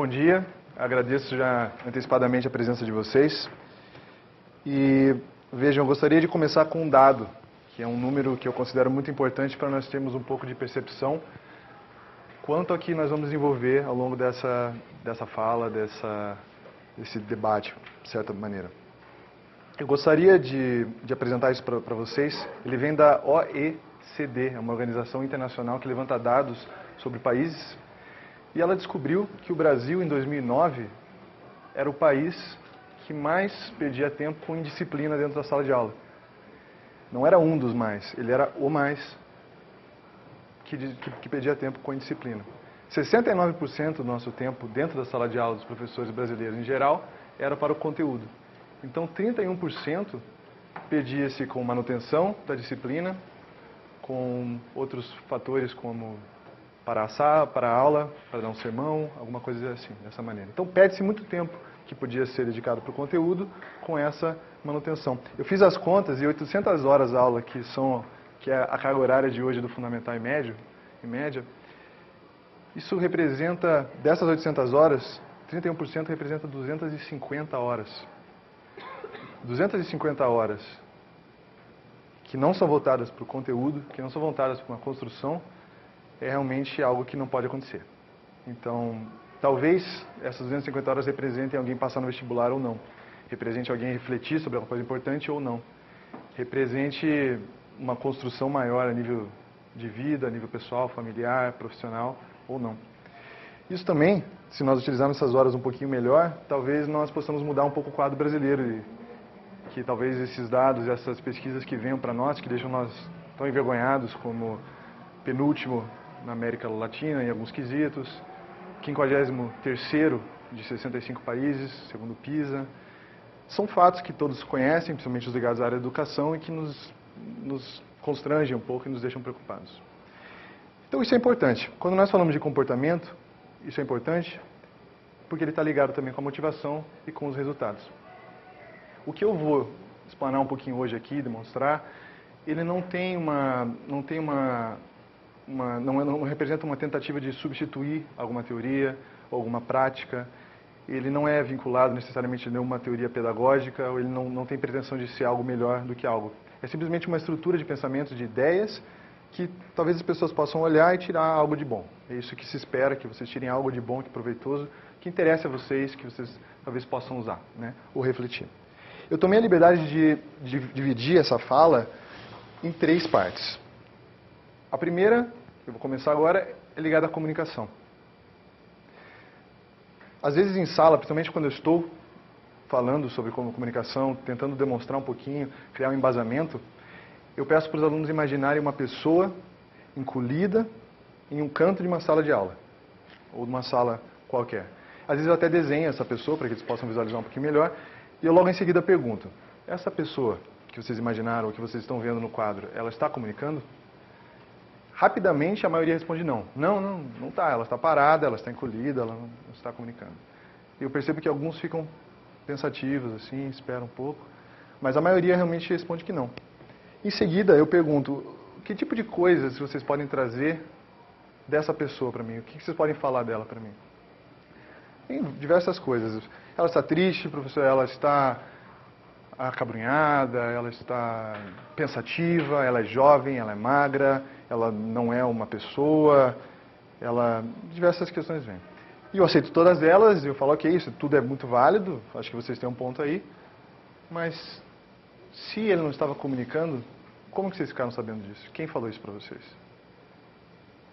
Bom dia, agradeço já antecipadamente a presença de vocês. E vejam, eu gostaria de começar com um dado, que é um número que eu considero muito importante para nós termos um pouco de percepção quanto a que nós vamos desenvolver ao longo dessa fala, desse debate, de certa maneira. Eu gostaria de apresentar isso para vocês. Ele vem da OECD, é uma organização internacional que levanta dados sobre países. E ela descobriu que o Brasil, em 2009, era o país que mais perdia tempo com indisciplina dentro da sala de aula. Não era um dos mais, ele era o mais que perdia tempo com indisciplina. 69% do nosso tempo dentro da sala de aula dos professores brasileiros, em geral, era para o conteúdo. Então, 31% perdia-se com manutenção da disciplina, com outros fatores como para a aula, para dar um sermão, alguma coisa assim, dessa maneira. Então, perde-se muito tempo que podia ser dedicado para o conteúdo com essa manutenção. Eu fiz as contas e 800 horas aula, que é a carga horária de hoje do fundamental e médio, em média, isso representa, dessas 800 horas, 31% representa 250 horas. 250 horas que não são voltadas para o conteúdo, que não são voltadas para uma construção, é realmente algo que não pode acontecer. Então, talvez essas 250 horas representem alguém passar no vestibular ou não. Represente alguém refletir sobre alguma coisa importante ou não. Represente uma construção maior a nível de vida, a nível pessoal, familiar, profissional ou não. Isso também, se nós utilizarmos essas horas um pouquinho melhor, talvez nós possamos mudar um pouco o quadro brasileiro e que talvez esses dados, essas pesquisas que venham para nós, que deixam nós tão envergonhados como penúltimo na América Latina em alguns quesitos, 53º de 65 países, segundo o PISA. São fatos que todos conhecem, principalmente os ligados à área da educação, e que nos constrangem um pouco e nos deixam preocupados. Então isso é importante. Quando nós falamos de comportamento, isso é importante porque ele está ligado também com a motivação e com os resultados. O que eu vou explanar um pouquinho hoje aqui, demonstrar, ele não representa uma tentativa de substituir alguma teoria ou alguma prática. Ele não é vinculado necessariamente a nenhuma teoria pedagógica, ou ele não tem pretensão de ser algo melhor do que algo. É simplesmente uma estrutura de pensamento, de ideias, que talvez as pessoas possam olhar e tirar algo de bom. É isso que se espera, que vocês tirem algo de bom, que proveitoso, que interesse a vocês, que vocês talvez possam usar, né? Ou refletir. Eu tomei a liberdade de dividir essa fala em 3 partes. A primeira, que eu vou começar agora, é ligada à comunicação. Às vezes em sala, principalmente quando eu estou falando sobre comunicação, tentando demonstrar um pouquinho, criar um embasamento, eu peço para os alunos imaginarem uma pessoa encolhida em um canto de uma sala de aula, ou de uma sala qualquer. Às vezes eu até desenho essa pessoa para que eles possam visualizar um pouquinho melhor, e eu logo em seguida pergunto, essa pessoa que vocês imaginaram, ou que vocês estão vendo no quadro, ela está comunicando? Rapidamente a maioria responde não. Não está, ela está parada, ela está encolhida, ela não está comunicando. E eu percebo que alguns ficam pensativos, assim, esperam um pouco, mas a maioria realmente responde que não. Em seguida eu pergunto, que tipo de coisas vocês podem trazer dessa pessoa para mim? O que vocês podem falar dela para mim? Tem diversas coisas. Ela está triste, professor, ela está acabrunhada, ela está pensativa, ela é jovem, ela é magra, ela não é uma pessoa, diversas questões vêm. E eu aceito todas elas, e eu falo, ok, isso tudo é muito válido, acho que vocês têm um ponto aí, mas se ele não estava comunicando, como que vocês ficaram sabendo disso? Quem falou isso para vocês?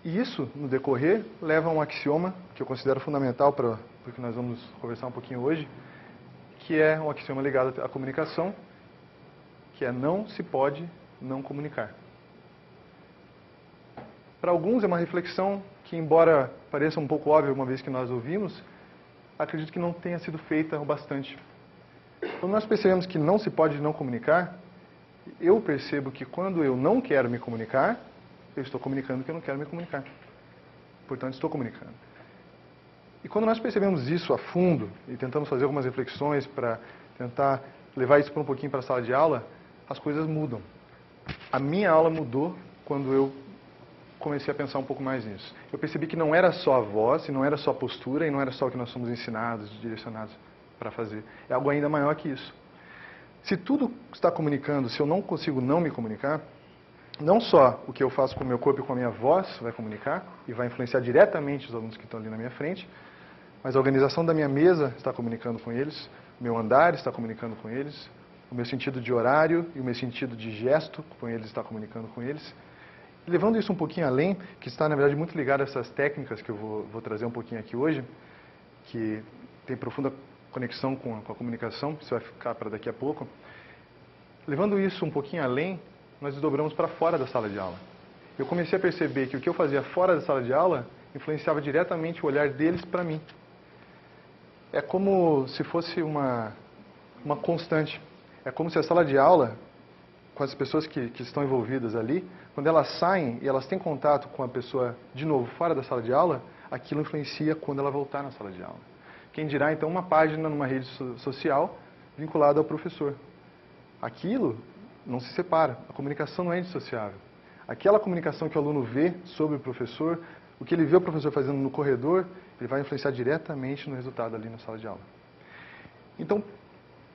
E isso, no decorrer, leva a um axioma que eu considero fundamental para o que nós vamos conversar um pouquinho hoje, que é um axioma ligado à comunicação, que é não se pode não comunicar. Para alguns é uma reflexão que, embora pareça um pouco óbvia uma vez que nós ouvimos, acredito que não tenha sido feita o bastante. Quando nós percebemos que não se pode não comunicar, eu percebo que quando eu não quero me comunicar, eu estou comunicando que eu não quero me comunicar. Portanto, estou comunicando. E quando nós percebemos isso a fundo e tentamos fazer algumas reflexões para tentar levar isso para um pouquinho para a sala de aula, as coisas mudam. A minha aula mudou quando eu comecei a pensar um pouco mais nisso. Eu percebi que não era só a voz, e não era só a postura, e não era só o que nós somos ensinados, direcionados para fazer. É algo ainda maior que isso. Se tudo está comunicando, se eu não consigo não me comunicar, não só o que eu faço com o meu corpo e com a minha voz vai comunicar, e vai influenciar diretamente os alunos que estão ali na minha frente, mas a organização da minha mesa está comunicando com eles, o meu andar está comunicando com eles, o meu sentido de horário e o meu sentido de gesto com eles está comunicando com eles. E levando isso um pouquinho além, que está na verdade muito ligado a essas técnicas que eu vou trazer um pouquinho aqui hoje, que tem profunda conexão com a comunicação, isso vai ficar para daqui a pouco. Levando isso um pouquinho além, nós desdobramos para fora da sala de aula. Eu comecei a perceber que o que eu fazia fora da sala de aula influenciava diretamente o olhar deles para mim. É como se fosse uma constante. É como se a sala de aula, com as pessoas que estão envolvidas ali, quando elas saem e elas têm contato com a pessoa, de novo, fora da sala de aula, aquilo influencia quando ela voltar na sala de aula. Quem dirá, então, uma página numa rede social vinculada ao professor. Aquilo não se separa, a comunicação não é indissociável. Aquela comunicação que o aluno vê sobre o professor, o que ele vê o professor fazendo no corredor, ele vai influenciar diretamente no resultado ali na sala de aula. Então,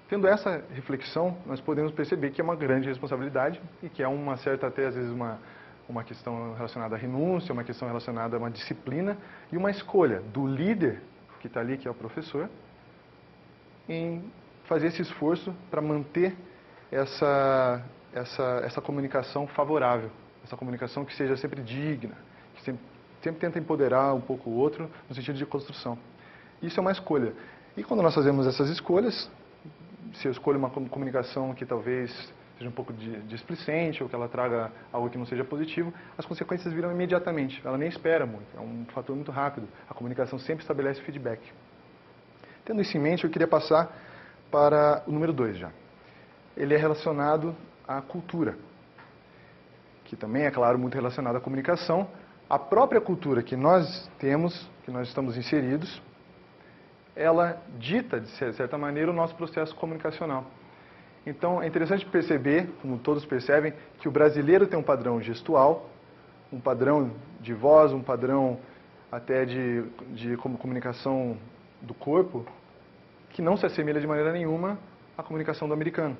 tendo essa reflexão, nós podemos perceber que é uma grande responsabilidade e que é uma certa, até às vezes, uma questão relacionada à renúncia, uma questão relacionada a uma disciplina e uma escolha do líder que está ali, que é o professor, em fazer esse esforço para manter essa comunicação favorável, essa comunicação que seja sempre digna, que sempre tenta empoderar um pouco o outro no sentido de construção. Isso é uma escolha. E quando nós fazemos essas escolhas, se eu escolho uma comunicação que talvez seja um pouco displicente ou que ela traga algo que não seja positivo, as consequências viram imediatamente. Ela nem espera muito, é um fator muito rápido. A comunicação sempre estabelece feedback. Tendo isso em mente, eu queria passar para o número 2 já. Ele é relacionado à cultura, que também é, claro, muito relacionado à comunicação. A própria cultura que nós temos, que nós estamos inseridos, ela dita, de certa maneira, o nosso processo comunicacional. Então, é interessante perceber, como todos percebem, que o brasileiro tem um padrão gestual, um padrão de voz, um padrão até de comunicação do corpo, que não se assemelha de maneira nenhuma à comunicação do americano.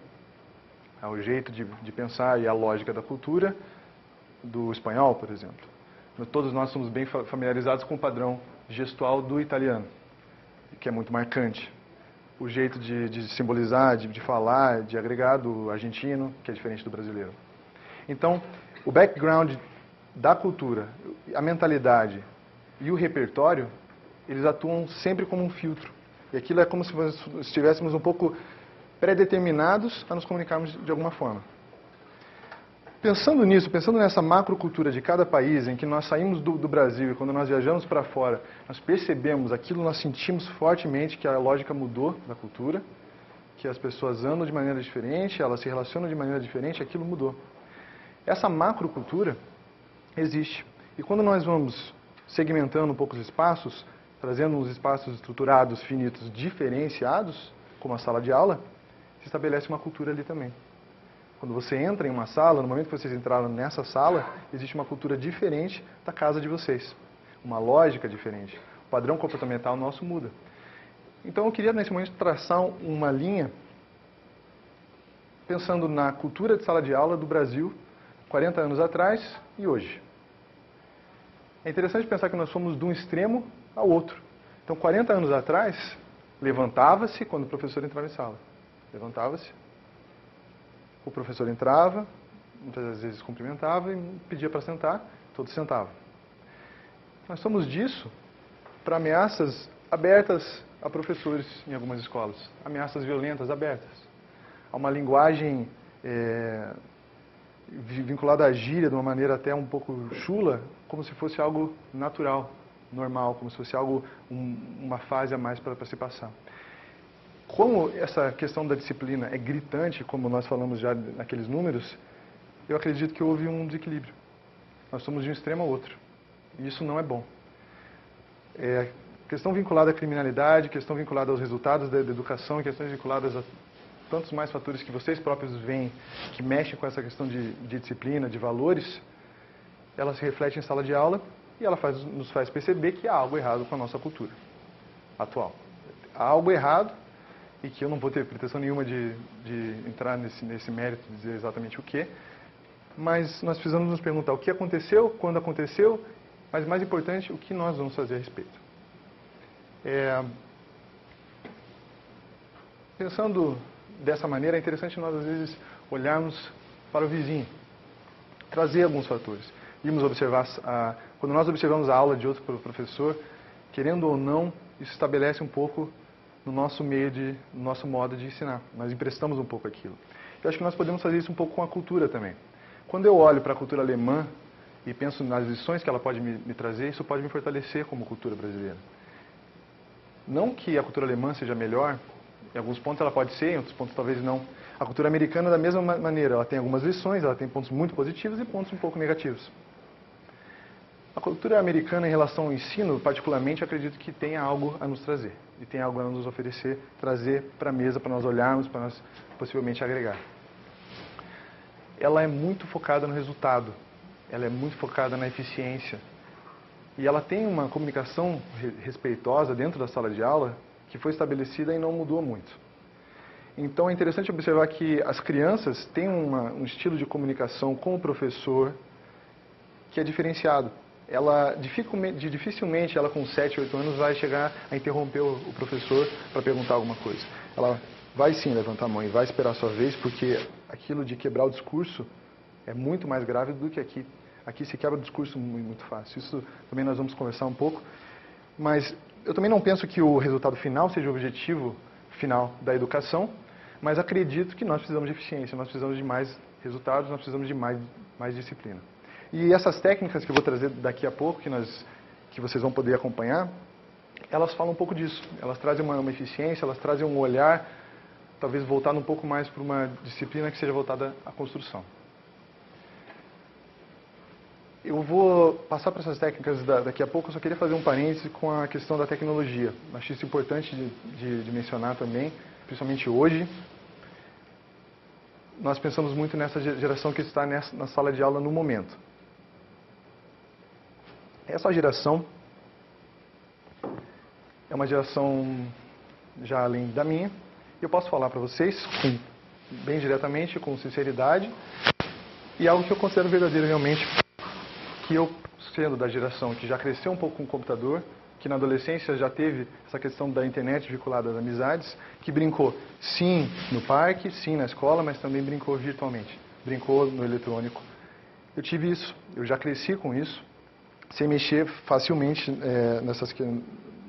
Ao jeito de pensar e à lógica da cultura do espanhol, por exemplo. Todos nós somos bem familiarizados com o padrão gestual do italiano, que é muito marcante. O jeito de simbolizar, de falar, de agregar do argentino, que é diferente do brasileiro. Então, o background da cultura, a mentalidade e o repertório, eles atuam sempre como um filtro. E aquilo é como se estivéssemos um pouco pré-determinados a nos comunicarmos de alguma forma. Pensando nisso, pensando nessa macrocultura de cada país, em que nós saímos do Brasil e quando nós viajamos para fora, nós percebemos aquilo, nós sentimos fortemente que a lógica mudou da cultura, que as pessoas andam de maneira diferente, elas se relacionam de maneira diferente, aquilo mudou. Essa macrocultura existe. E quando nós vamos segmentando um pouco os espaços, trazendo uns espaços estruturados, finitos, diferenciados, como a sala de aula, se estabelece uma cultura ali também. Quando você entra em uma sala, no momento que vocês entraram nessa sala, existe uma cultura diferente da casa de vocês. Uma lógica diferente. O padrão comportamental nosso muda. Então eu queria nesse momento traçar uma linha pensando na cultura de sala de aula do Brasil 40 anos atrás e hoje. É interessante pensar que nós fomos de um extremo ao outro. Então 40 anos atrás, levantava-se quando o professor entrava em sala. Levantava-se. O professor entrava, muitas vezes cumprimentava e pedia para sentar, todos sentavam. Nós somos disso para ameaças abertas a professores em algumas escolas, ameaças violentas abertas. Há uma linguagem vinculada à gíria de uma maneira até um pouco chula, como se fosse algo natural, normal, como se fosse algo, uma fase a mais para se passar. Como essa questão da disciplina é gritante, como nós falamos já naqueles números, eu acredito que houve um desequilíbrio. Nós somos de um extremo ao outro. E isso não é bom. Questão vinculada à criminalidade, questão vinculada aos resultados da educação, questões vinculadas a tantos mais fatores que vocês próprios veem que mexem com essa questão de disciplina, de valores, ela se reflete em sala de aula e ela nos faz perceber que há algo errado com a nossa cultura atual. Há algo errado e que eu não vou ter pretensão nenhuma de entrar nesse mérito, de dizer exatamente o que, mas nós precisamos nos perguntar o que aconteceu, quando aconteceu, mas mais importante, o que nós vamos fazer a respeito. Pensando dessa maneira, é interessante nós, às vezes, olharmos para o vizinho, trazer alguns fatores. Irmos observar, quando nós observamos a aula de outro professor, querendo ou não, isso estabelece um pouco no nosso meio, no nosso modo de ensinar. Nós emprestamos um pouco aquilo. Eu acho que nós podemos fazer isso um pouco com a cultura também. Quando eu olho para a cultura alemã e penso nas lições que ela pode me trazer, isso pode me fortalecer como cultura brasileira. Não que a cultura alemã seja melhor, em alguns pontos ela pode ser, em outros pontos talvez não. A cultura americana, da mesma maneira, ela tem algumas lições, ela tem pontos muito positivos e pontos um pouco negativos. A cultura americana em relação ao ensino, particularmente, eu acredito que tem algo a nos trazer. E tem algo a nos oferecer, trazer para a mesa, para nós olharmos, para nós possivelmente agregar. Ela é muito focada no resultado. Ela é muito focada na eficiência. E ela tem uma comunicação respeitosa dentro da sala de aula que foi estabelecida e não mudou muito. Então é interessante observar que as crianças têm um estilo de comunicação com o professor que é diferenciado. Ela dificilmente, ela com 7, 8 anos, vai chegar a interromper o professor para perguntar alguma coisa. Ela vai sim levantar a mão e vai esperar a sua vez, porque aquilo de quebrar o discurso é muito mais grave do que aqui. Aqui se quebra o discurso muito fácil. Isso também nós vamos conversar um pouco. Mas eu também não penso que o resultado final seja o objetivo final da educação, mas acredito que nós precisamos de eficiência, nós precisamos de mais resultados, nós precisamos de mais disciplina. E essas técnicas que eu vou trazer daqui a pouco, que vocês vão poder acompanhar, elas falam um pouco disso. Elas trazem uma eficiência, elas trazem um olhar, talvez voltado um pouco mais para uma disciplina que seja voltada à construção. Eu vou passar para essas técnicas daqui a pouco, eu só queria fazer um parêntese com a questão da tecnologia. Acho isso importante de mencionar também, principalmente hoje. Nós pensamos muito nessa geração que está na sala de aula no momento. Essa geração é uma geração já além da minha. Eu posso falar para vocês bem diretamente, com sinceridade, e algo que eu considero verdadeiro realmente, que eu, sendo da geração que já cresceu um pouco com o computador, que na adolescência já teve essa questão da internet vinculada às amizades, que brincou sim no parque, sim na escola, mas também brincou virtualmente, brincou no eletrônico. Eu tive isso, eu já cresci com isso, sem mexer facilmente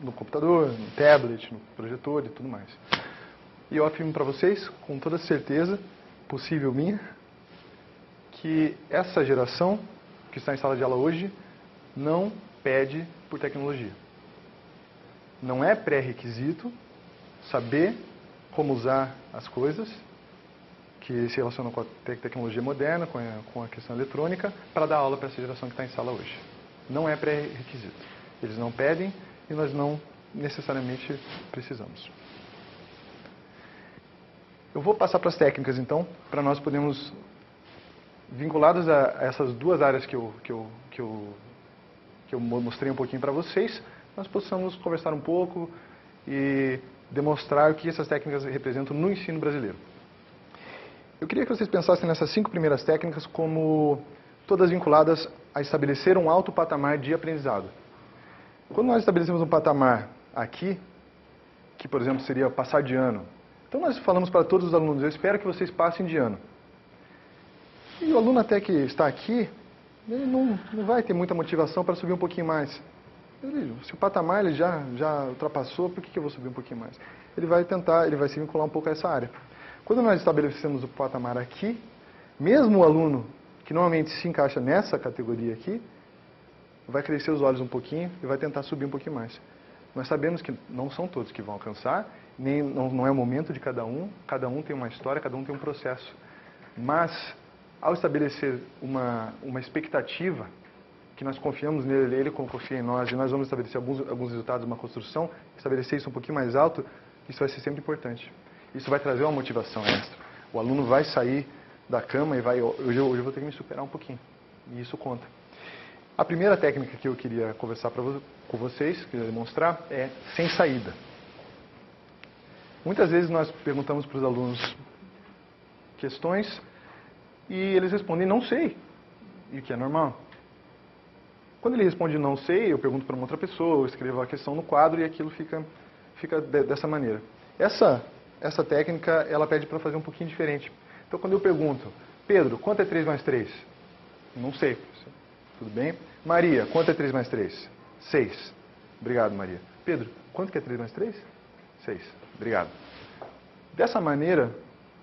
no computador, no tablet, no projetor e tudo mais. E eu afirmo para vocês, com toda certeza possível minha, que essa geração que está em sala de aula hoje não pede por tecnologia. Não é pré-requisito saber como usar as coisas que se relacionam com a tecnologia moderna, com a questão eletrônica, para dar aula para essa geração que está em sala hoje. Não é pré-requisito. Eles não pedem e nós não necessariamente precisamos. Eu vou passar para as técnicas, então, para nós podermos, vinculadas a essas duas áreas que eu mostrei um pouquinho para vocês, nós possamos conversar um pouco e demonstrar o que essas técnicas representam no ensino brasileiro. Eu queria que vocês pensassem nessas 5 primeiras técnicas como todas vinculadas a estabelecer um alto patamar de aprendizado. Quando nós estabelecemos um patamar aqui, que por exemplo seria passar de ano, então nós falamos para todos os alunos, eu espero que vocês passem de ano. E o aluno até que está aqui, ele não vai ter muita motivação para subir um pouquinho mais. Se o patamar ele já ultrapassou, por que eu vou subir um pouquinho mais? Ele vai se vincular um pouco a essa área. Quando nós estabelecemos o patamar aqui, mesmo o aluno que normalmente se encaixa nessa categoria aqui, vai crescer os olhos um pouquinho e vai tentar subir um pouquinho mais. Nós sabemos que não são todos que vão alcançar, não é o momento de cada um tem uma história, cada um tem um processo. Mas, ao estabelecer uma expectativa, que nós confiamos nele, ele confia em nós, e nós vamos estabelecer alguns resultados, uma construção, estabelecer isso um pouquinho mais alto, isso vai ser sempre importante. Isso vai trazer uma motivação extra. O aluno vai sair da cama e vai, hoje eu vou ter que me superar um pouquinho. E isso conta. A primeira técnica que eu queria conversar com vocês, queria demonstrar, é sem saída. Muitas vezes nós perguntamos para os alunos questões e eles respondem não sei, e o que é normal. Quando ele responde não sei, eu pergunto para uma outra pessoa, eu escrevo a questão no quadro e aquilo fica dessa maneira. Essa técnica, ela pede para fazer um pouquinho diferente. Então, quando eu pergunto, Pedro, quanto é 3 mais 3? Não sei, professor. Tudo bem? Maria, quanto é 3 mais 3? 6. Obrigado, Maria. Pedro, quanto que é 3 mais 3? 6. Obrigado. Dessa maneira,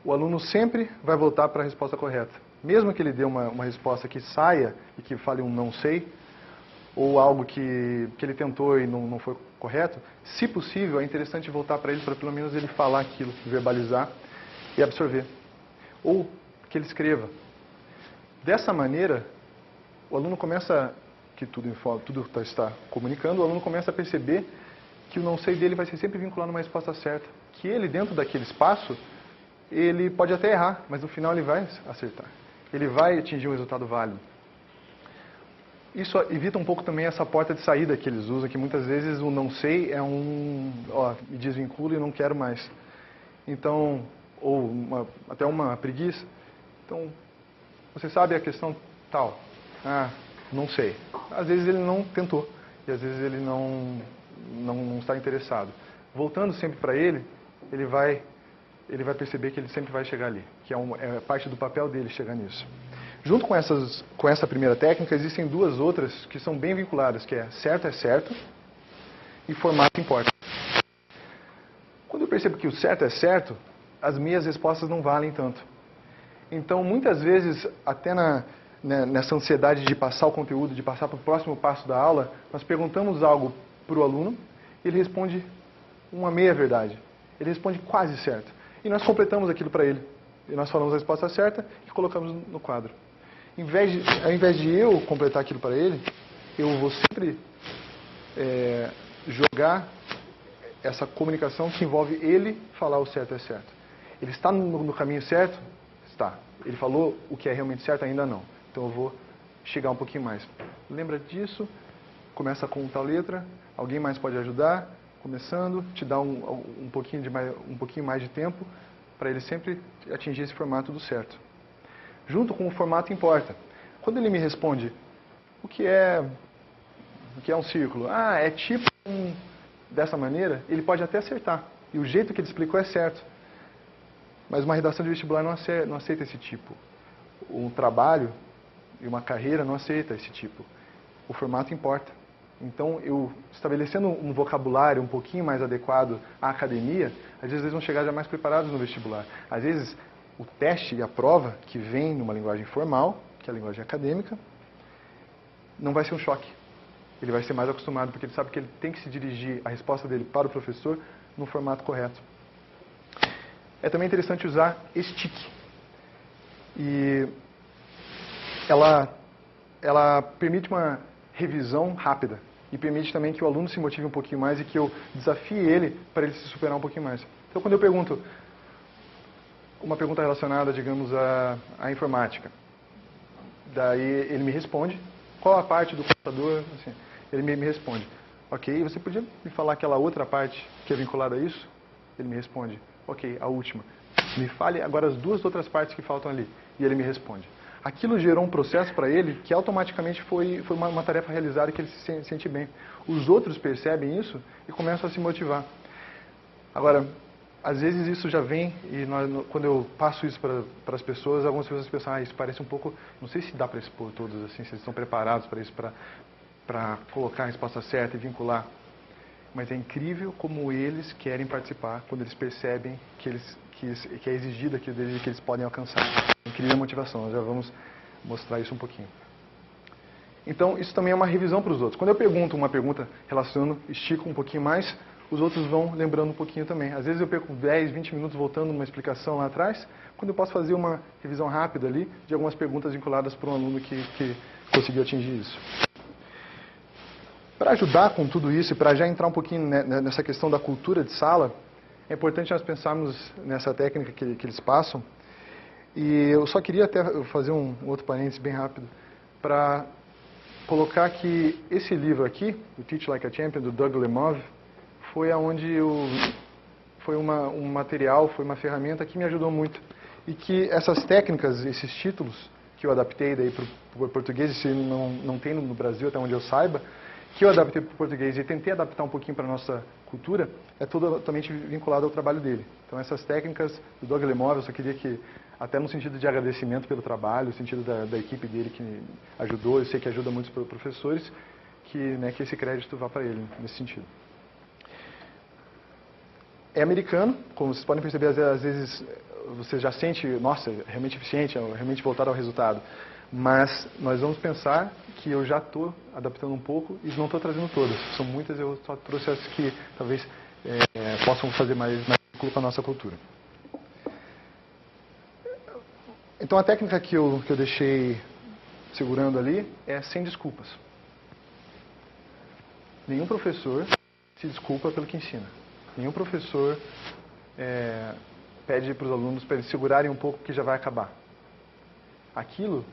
o aluno sempre vai voltar para a resposta correta. Mesmo que ele dê uma resposta que saia e que fale um não sei, ou algo que ele tentou e não foi correto, se possível, é interessante voltar para ele para pelo menos ele falar aquilo, verbalizar e absorver. Ou que ele escreva. Dessa maneira, o aluno começa, que tudo está comunicando, o aluno começa a perceber que o não sei dele vai ser sempre vinculado a uma resposta certa. Que ele, dentro daquele espaço, ele pode até errar, mas no final ele vai acertar. Ele vai atingir um resultado válido. Isso evita um pouco também essa porta de saída que eles usam, que muitas vezes o não sei é me desvinculo e não quero mais. Então, ou até uma preguiça. Então, você sabe a questão tal? Ah, não sei. Às vezes ele não tentou, e às vezes ele não está interessado. Voltando sempre para ele vai perceber que ele sempre vai chegar ali, que é parte do papel dele chegar nisso. Junto com essa primeira técnica, existem duas outras que são bem vinculadas, que é certo e formato importa. Quando eu percebo que o certo é certo, as minhas respostas não valem tanto. Então, muitas vezes, até nessa ansiedade de passar o conteúdo, de passar para o próximo passo da aula, nós perguntamos algo para o aluno e ele responde uma meia-verdade. Ele responde quase certo. E nós completamos aquilo para ele. E nós falamos a resposta certa e colocamos no quadro. Ao invés de eu completar aquilo para ele, eu vou sempre jogar essa comunicação que envolve ele falar o certo é certo. Ele está no caminho certo? Está. Ele falou o que é realmente certo? Ainda não. Então eu vou chegar um pouquinho mais. Lembra disso? Começa com tal letra. Alguém mais pode ajudar? Começando, te dá um pouquinho mais de tempo para ele sempre atingir esse formato do certo. Junto com o formato importa. Quando ele me responde o que é um círculo, é tipo dessa maneira, ele pode até acertar. E o jeito que ele explicou é certo. Mas uma redação de vestibular não aceita esse tipo. Um trabalho e uma carreira não aceita esse tipo. O formato importa. Então, eu estabelecendo um vocabulário um pouquinho mais adequado à academia, às vezes eles vão chegar já mais preparados no vestibular. Às vezes, o teste e a prova, que vem numa linguagem formal, que é a linguagem acadêmica, não vai ser um choque. Ele vai ser mais acostumado, porque ele sabe que ele tem que se dirigir a resposta dele para o professor no formato correto. É também interessante usar STIC. E ela permite uma revisão rápida. E permite também que o aluno se motive um pouquinho mais e que eu desafie ele para ele se superar um pouquinho mais. Então, quando eu pergunto uma pergunta relacionada, digamos, à informática, daí ele me responde, qual a parte do computador, assim, ele me responde, ok, você podia me falar aquela outra parte que é vinculada a isso? Ele me responde, ok, a última. Me fale agora as duas outras partes que faltam ali. E ele me responde. Aquilo gerou um processo para ele que automaticamente foi uma tarefa realizada que ele se sente bem. Os outros percebem isso e começam a se motivar. Agora, às vezes isso já vem, e quando eu passo isso para as pessoas, algumas pessoas pensam, isso parece um pouco, não sei se dá para expor todos assim, se eles estão preparados para isso, para colocar a resposta certa e vincular. Mas é incrível como eles querem participar quando eles percebem que é exigido aquilo deles e que eles podem alcançar. Incrível motivação, nós já vamos mostrar isso um pouquinho. Então, isso também é uma revisão para os outros. Quando eu pergunto uma pergunta relacionando, estico um pouquinho mais, os outros vão lembrando um pouquinho também. Às vezes eu perco 10, 20 minutos voltando numa explicação lá atrás, quando eu posso fazer uma revisão rápida ali de algumas perguntas vinculadas para um aluno que conseguiu atingir isso. Para ajudar com tudo isso e para já entrar um pouquinho nessa questão da cultura de sala, é importante nós pensarmos nessa técnica que eles passam. E eu só queria até fazer um outro parênteses bem rápido para colocar que esse livro aqui, o Teach Like a Champion, do Doug Lemov, foi aonde foi um material, foi uma ferramenta que me ajudou muito. E que essas técnicas, esses títulos que eu adaptei daí para o português, e se não tem no Brasil, até onde eu saiba, que eu adaptei para o português e tentei adaptar um pouquinho para a nossa cultura, é totalmente vinculado ao trabalho dele. Então essas técnicas do Doug Lemov, eu só queria que, até no sentido de agradecimento pelo trabalho, no sentido da equipe dele que me ajudou, eu sei que ajuda muitos professores, que esse crédito vá para ele, nesse sentido. É americano, como vocês podem perceber, às vezes você já sente, nossa, é realmente eficiente, é realmente voltado ao resultado. Mas nós vamos pensar que eu já estou adaptando um pouco e não estou trazendo todas. São muitas, eu só trouxe as que talvez possam fazer mais vínculo com a nossa cultura. Então a técnica que eu deixei segurando ali é sem desculpas. Nenhum professor se desculpa pelo que ensina. Nenhum professor pede para os alunos para eles segurarem um pouco que já vai acabar. Aquilo,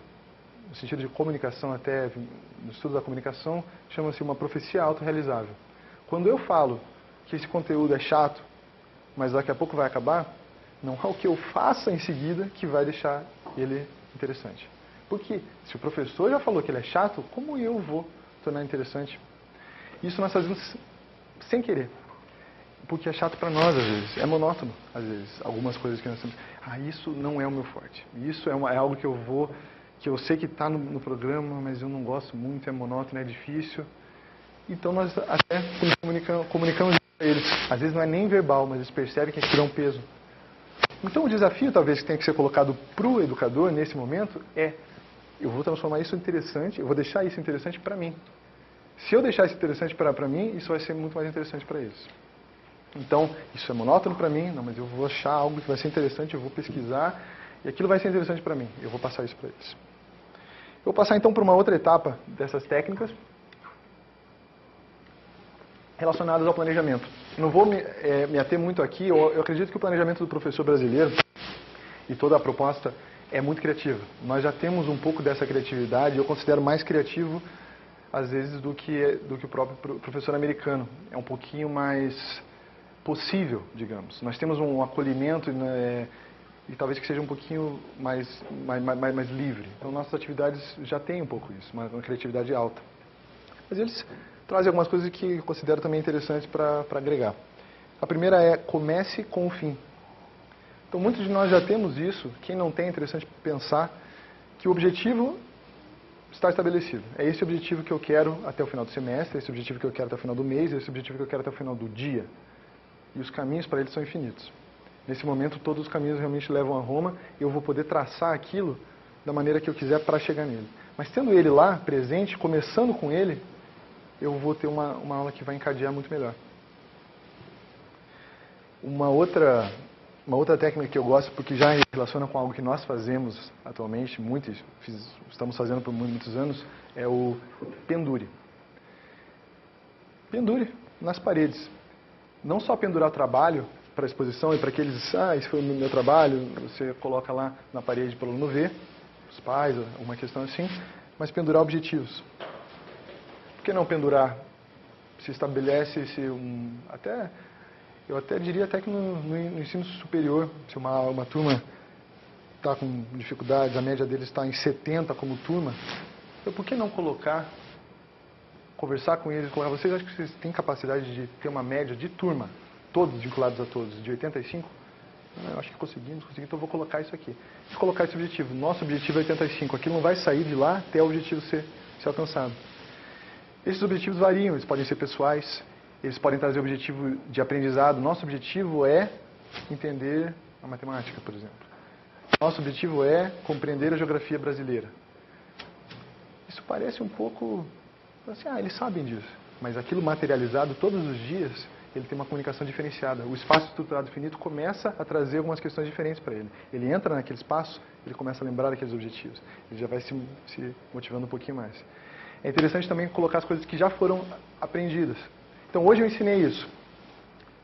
no sentido de comunicação, até no estudo da comunicação, chama-se uma profecia autorrealizável. Quando eu falo que esse conteúdo é chato, mas daqui a pouco vai acabar, não é o que eu faça em seguida que vai deixar ele interessante. Porque se o professor já falou que ele é chato, como eu vou tornar interessante? Isso nós fazemos sem querer. Porque é chato para nós, às vezes. É monótono, às vezes. Algumas coisas que nós temos. Isso não é o meu forte. Isso é algo que eu sei que está no programa, mas eu não gosto muito, é monótono, é difícil. Então nós até comunicamos para eles. Às vezes não é nem verbal, mas eles percebem que aquilo é um peso. Então o desafio, talvez, que tem que ser colocado para o educador, nesse momento, eu vou transformar isso em interessante, eu vou deixar isso interessante para mim. Se eu deixar isso interessante para mim, isso vai ser muito mais interessante para eles. Então, isso é monótono para mim, não, mas eu vou achar algo que vai ser interessante, eu vou pesquisar, e aquilo vai ser interessante para mim, eu vou passar isso para eles. Eu vou passar então para uma outra etapa dessas técnicas, relacionadas ao planejamento. Não vou me ater muito aqui, eu acredito que o planejamento do professor brasileiro, e toda a proposta, é muito criativa. Nós já temos um pouco dessa criatividade, eu considero mais criativo, às vezes, do que o próprio professor americano. É um pouquinho mais possível, digamos. Nós temos um acolhimento e talvez que seja um pouquinho mais livre. Então, nossas atividades já têm um pouco isso, uma criatividade alta. Mas eles trazem algumas coisas que eu considero também interessantes para agregar. A primeira é, comece com o fim. Então, muitos de nós já temos isso. Quem não tem, é interessante pensar que o objetivo está estabelecido. É esse objetivo que eu quero até o final do semestre, é esse objetivo que eu quero até o final do mês, é esse objetivo que eu quero até o final do dia. E os caminhos para eles são infinitos. Nesse momento, todos os caminhos realmente levam a Roma e eu vou poder traçar aquilo da maneira que eu quiser para chegar nele. Mas tendo ele lá, presente, começando com ele, eu vou ter uma aula que vai encadear muito melhor. Uma outra técnica que eu gosto, porque já relaciona com algo que nós fazemos atualmente, estamos fazendo por muitos anos, é o pendure. Pendure nas paredes. Não só pendurar o trabalho para exposição e para aqueles, esse foi o meu trabalho, você coloca lá na parede para o aluno ver, os pais, uma questão assim, mas pendurar objetivos. Por que não pendurar? Se estabelece eu até diria até que no ensino superior, se uma turma está com dificuldades, a média deles está em 70 como turma, então por que não conversar com eles, vocês acham que vocês têm capacidade de ter uma média de turma, todos vinculados a todos, de 85? Eu acho que conseguimos, então eu vou colocar isso aqui. E colocar esse objetivo. Nosso objetivo é 85, aquilo não vai sair de lá até o objetivo ser alcançado. Esses objetivos variam, eles podem ser pessoais, eles podem trazer objetivo de aprendizado. Nosso objetivo é entender a matemática, por exemplo. Nosso objetivo é compreender a geografia brasileira. Isso parece um pouco... Assim, eles sabem disso. Mas aquilo materializado todos os dias, ele tem uma comunicação diferenciada. O espaço estruturado finito começa a trazer algumas questões diferentes para ele. Ele entra naquele espaço, ele começa a lembrar daqueles objetivos. Ele já vai se motivando um pouquinho mais. É interessante também colocar as coisas que já foram aprendidas. Então, hoje eu ensinei isso.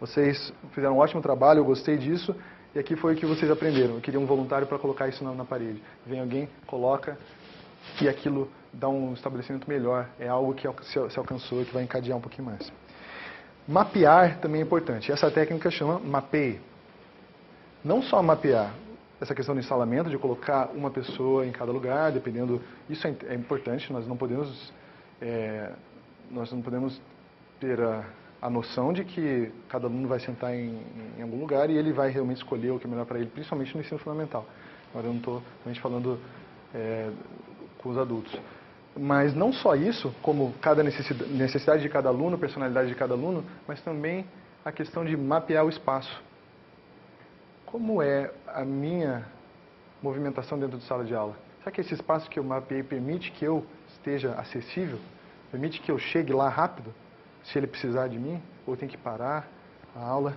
Vocês fizeram um ótimo trabalho, eu gostei disso. E aqui foi o que vocês aprenderam. Eu queria um voluntário para colocar isso na parede. Vem alguém, coloca, e aquilo dar um estabelecimento melhor. É algo que se alcançou e que vai encadear um pouquinho mais. Mapear também é importante. Essa técnica chama mapeie. Não só mapear essa questão do instalamento, de colocar uma pessoa em cada lugar, dependendo... Isso é importante, nós não podemos ter a noção de que cada aluno vai sentar em algum lugar e ele vai realmente escolher o que é melhor para ele, principalmente no ensino fundamental. Agora eu não estou realmente falando com os adultos. Mas não só isso, como cada necessidade de cada aluno, personalidade de cada aluno, mas também a questão de mapear o espaço. Como é a minha movimentação dentro de sala de aula? Será que esse espaço que eu mapeei permite que eu esteja acessível? Permite que eu chegue lá rápido? Se ele precisar de mim? Ou eu tenho que parar a aula?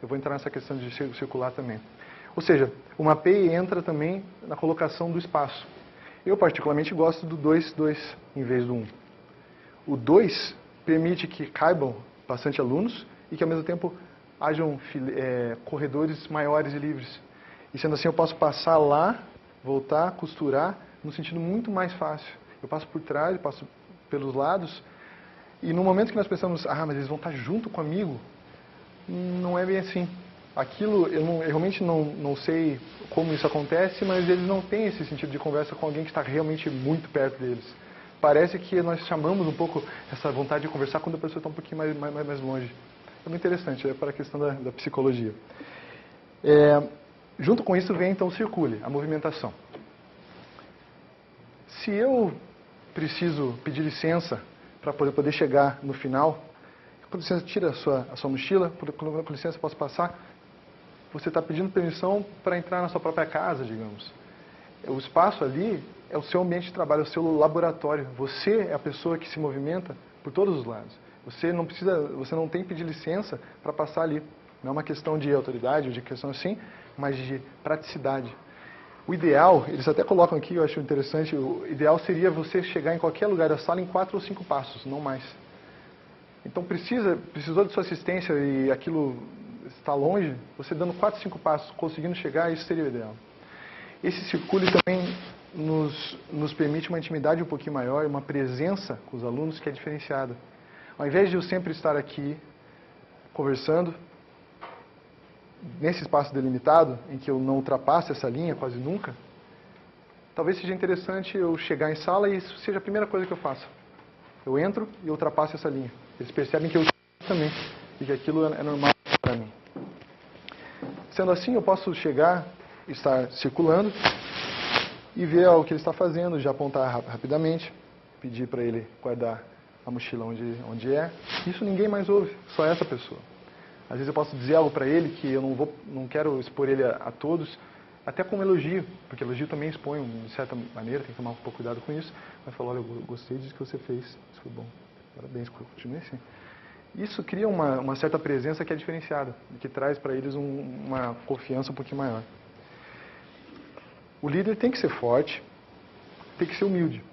Eu vou entrar nessa questão de circular também. Ou seja, o mapeie entra também na colocação do espaço. Eu particularmente gosto do 2-2 em vez do 1. O 2 permite que caibam bastante alunos e que ao mesmo tempo hajam corredores maiores e livres. E sendo assim eu posso passar lá, voltar, costurar, num sentido muito mais fácil. Eu passo por trás, eu passo pelos lados, e no momento que nós pensamos, mas eles vão estar junto comigo, não é bem assim. Aquilo, eu realmente não sei como isso acontece, mas eles não têm esse sentido de conversa com alguém que está realmente muito perto deles. Parece que nós chamamos um pouco essa vontade de conversar quando a pessoa está um pouquinho mais longe. É muito interessante, é para a questão da psicologia. Junto com isso vem então o circule, a movimentação. Se eu preciso pedir licença para poder chegar no final, com licença, tira a sua mochila, com licença, posso passar? Você está pedindo permissão para entrar na sua própria casa, digamos. O espaço ali é o seu ambiente de trabalho, é o seu laboratório. Você é a pessoa que se movimenta por todos os lados. Você não tem que pedir licença para passar ali. Não é uma questão de autoridade ou de questão assim, mas de praticidade. O ideal, eles até colocam aqui, eu acho interessante, o ideal seria você chegar em qualquer lugar da sala em 4 ou 5 passos, não mais. Então precisou de sua assistência e aquilo está longe, você dando 4, 5 passos, conseguindo chegar, isso seria o ideal. Esse circuito também nos permite uma intimidade um pouquinho maior, uma presença com os alunos que é diferenciada. Ao invés de eu sempre estar aqui conversando, nesse espaço delimitado, em que eu não ultrapasso essa linha quase nunca, talvez seja interessante eu chegar em sala e isso seja a primeira coisa que eu faço. Eu entro e ultrapasso essa linha. Eles percebem que eu também, e que aquilo é normal para mim. Sendo assim, eu posso chegar, estar circulando e ver o que ele está fazendo, já apontar rapidamente, pedir para ele guardar a mochila onde é. Isso ninguém mais ouve, só essa pessoa. Às vezes eu posso dizer algo para ele que eu não quero expor ele a todos, até como elogio, porque elogio também expõe de certa maneira, tem que tomar um pouco cuidado com isso. Mas falar, olha, eu gostei disso que você fez, isso foi bom, parabéns, continue assim. Isso cria uma certa presença que é diferenciada, que traz para eles uma confiança um pouquinho maior. O líder tem que ser forte, tem que ser humilde.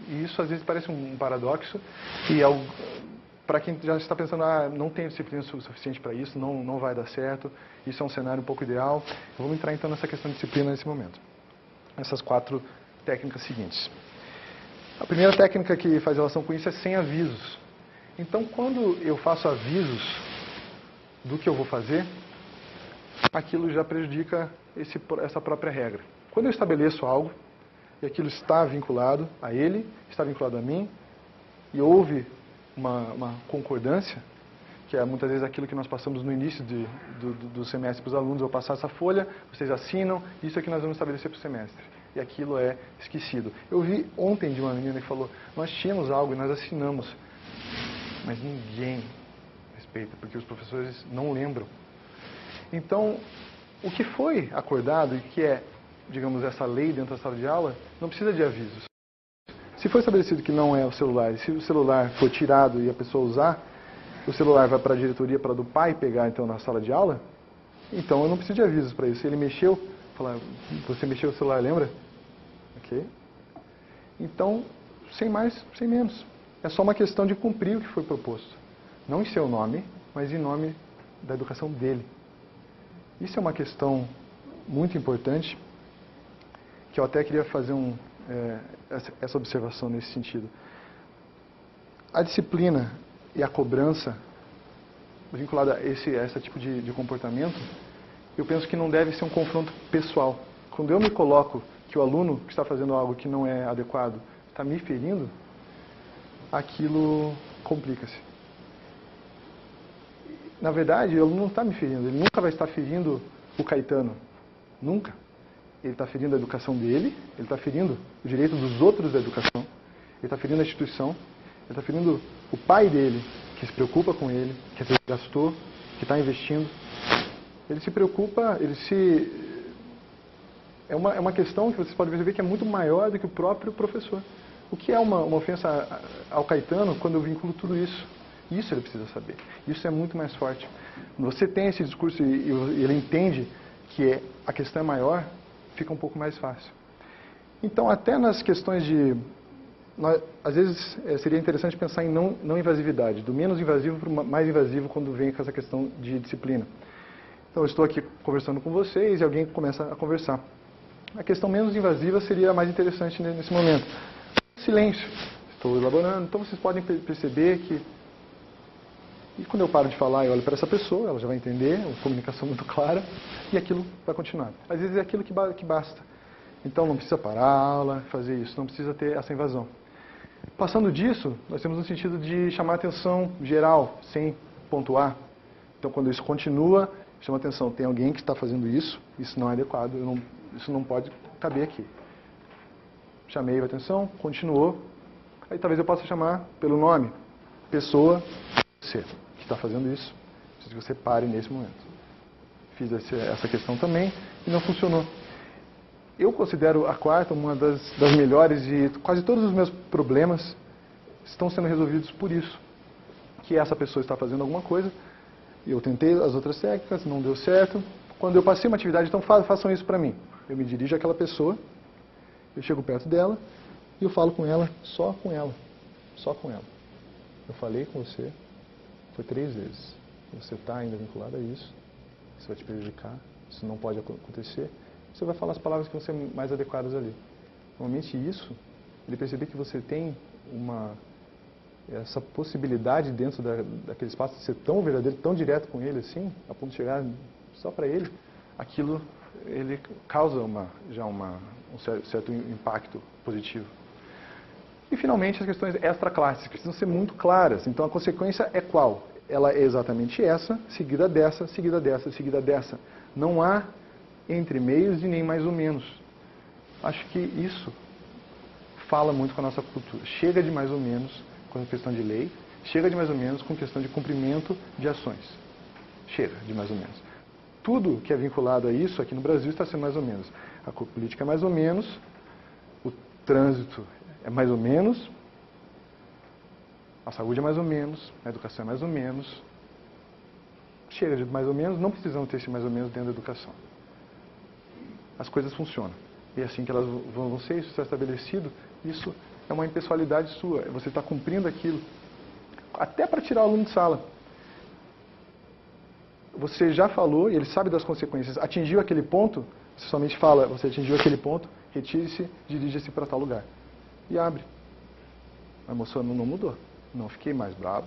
E isso às vezes parece um paradoxo, e para quem já está pensando, não tenho disciplina suficiente para isso, não vai dar certo, isso é um cenário um pouco ideal. Vamos entrar então nessa questão de disciplina nesse momento. Essas 4 técnicas seguintes. A primeira técnica que faz relação com isso é sem avisos. Então, quando eu faço avisos do que eu vou fazer, aquilo já prejudica essa própria regra. Quando eu estabeleço algo, e aquilo está vinculado a ele, está vinculado a mim, e houve uma concordância, que é muitas vezes aquilo que nós passamos no início do semestre para os alunos, eu passar essa folha, vocês assinam, isso é que nós vamos estabelecer para o semestre. E aquilo é esquecido. Eu vi ontem de uma menina que falou, nós tínhamos algo e nós assinamos, mas ninguém respeita, porque os professores não lembram. Então, o que foi acordado e que é, digamos, essa lei dentro da sala de aula, não precisa de avisos. Se for estabelecido que não é o celular, e se o celular for tirado e a pessoa usar, o celular vai para a diretoria, para do pai pegar então na sala de aula, então eu não preciso de avisos para isso. Se ele mexeu, falar, você mexeu o celular, lembra? Ok? Então, sem mais, sem menos. É só uma questão de cumprir o que foi proposto. Não em seu nome, mas em nome da educação dele. Isso é uma questão muito importante, que eu até queria fazer essa observação nesse sentido. A disciplina e a cobrança vinculada a esse tipo de comportamento, eu penso que não deve ser um confronto pessoal. Quando eu me coloco que o aluno que está fazendo algo que não é adequado está me ferindo, aquilo complica-se. Na verdade, o aluno não está me ferindo, ele nunca vai estar ferindo o Caetano. Nunca. Ele está ferindo a educação dele, ele está ferindo o direito dos outros da educação, ele está ferindo a instituição, ele está ferindo o pai dele, que se preocupa com ele, que gastou, que está investindo. Ele se preocupa, é uma questão que vocês podem perceber que é muito maior do que o próprio professor. O que é uma ofensa ao Caetano quando eu vinculo tudo isso? Isso ele precisa saber. Isso é muito mais forte. Quando você tem esse discurso e ele entende que a questão é maior, fica um pouco mais fácil. Então, até nas questões às vezes seria interessante pensar em não invasividade, do menos invasivo para o mais invasivo quando vem com essa questão de disciplina. Então, eu estou aqui conversando com vocês e alguém começa a conversar. A questão menos invasiva seria a mais interessante nesse momento. Silêncio. Estou elaborando. Então, vocês podem perceber que... E quando eu paro de falar e olho para essa pessoa, ela já vai entender, uma comunicação muito clara, e aquilo vai continuar. Às vezes é aquilo que basta. Então, não precisa parar a aula, fazer isso, não precisa ter essa invasão. Passando disso, nós temos um sentido de chamar a atenção geral, sem pontuar. Então, quando isso continua, chama a atenção, tem alguém que está fazendo isso não é adequado, isso não pode caber aqui. Chamei a atenção, continuou, aí talvez eu possa chamar pelo nome, pessoa, você que está fazendo isso, preciso que você pare nesse momento. Fiz essa questão também e não funcionou. Eu considero a quarta uma das melhores e quase todos os meus problemas estão sendo resolvidos por isso. Que essa pessoa está fazendo alguma coisa, eu tentei as outras técnicas, não deu certo. Quando eu passei uma atividade, então façam isso para mim. Eu me dirijo àquela pessoa, eu chego perto dela e eu falo com ela, só com ela. Só com ela. Eu falei com você, foi 3 vezes. Você está ainda vinculado a isso, isso vai te prejudicar, isso não pode acontecer. Você vai falar as palavras que vão ser mais adequadas ali. Normalmente isso, ele perceber que você tem essa possibilidade dentro daquele espaço de ser tão verdadeiro, tão direto com ele assim, a ponto de chegar só para ele, aquilo ele causa um certo impacto positivo. E finalmente as questões extra-classes precisam ser muito claras. Então a consequência é qual? Ela é exatamente essa, seguida dessa, seguida dessa, seguida dessa. Não há entre meios e nem mais ou menos. Acho que isso fala muito com a nossa cultura. Chega de mais ou menos com a questão de lei, chega de mais ou menos com a questão de cumprimento de ações. Chega de mais ou menos. Tudo que é vinculado a isso aqui no Brasil está sendo mais ou menos. A política é mais ou menos, o trânsito é mais ou menos, a saúde é mais ou menos, a educação é mais ou menos. Chega de mais ou menos, não precisamos ter esse mais ou menos dentro da educação. As coisas funcionam. E é assim que elas vão ser, isso está estabelecido, isso é uma impessoalidade sua, você está cumprindo aquilo. Até para tirar o aluno de sala. Você já falou, e ele sabe das consequências, atingiu aquele ponto, você somente fala, você atingiu aquele ponto, retire-se, dirija-se para tal lugar. E abre. A emoção não mudou. Não fiquei mais bravo,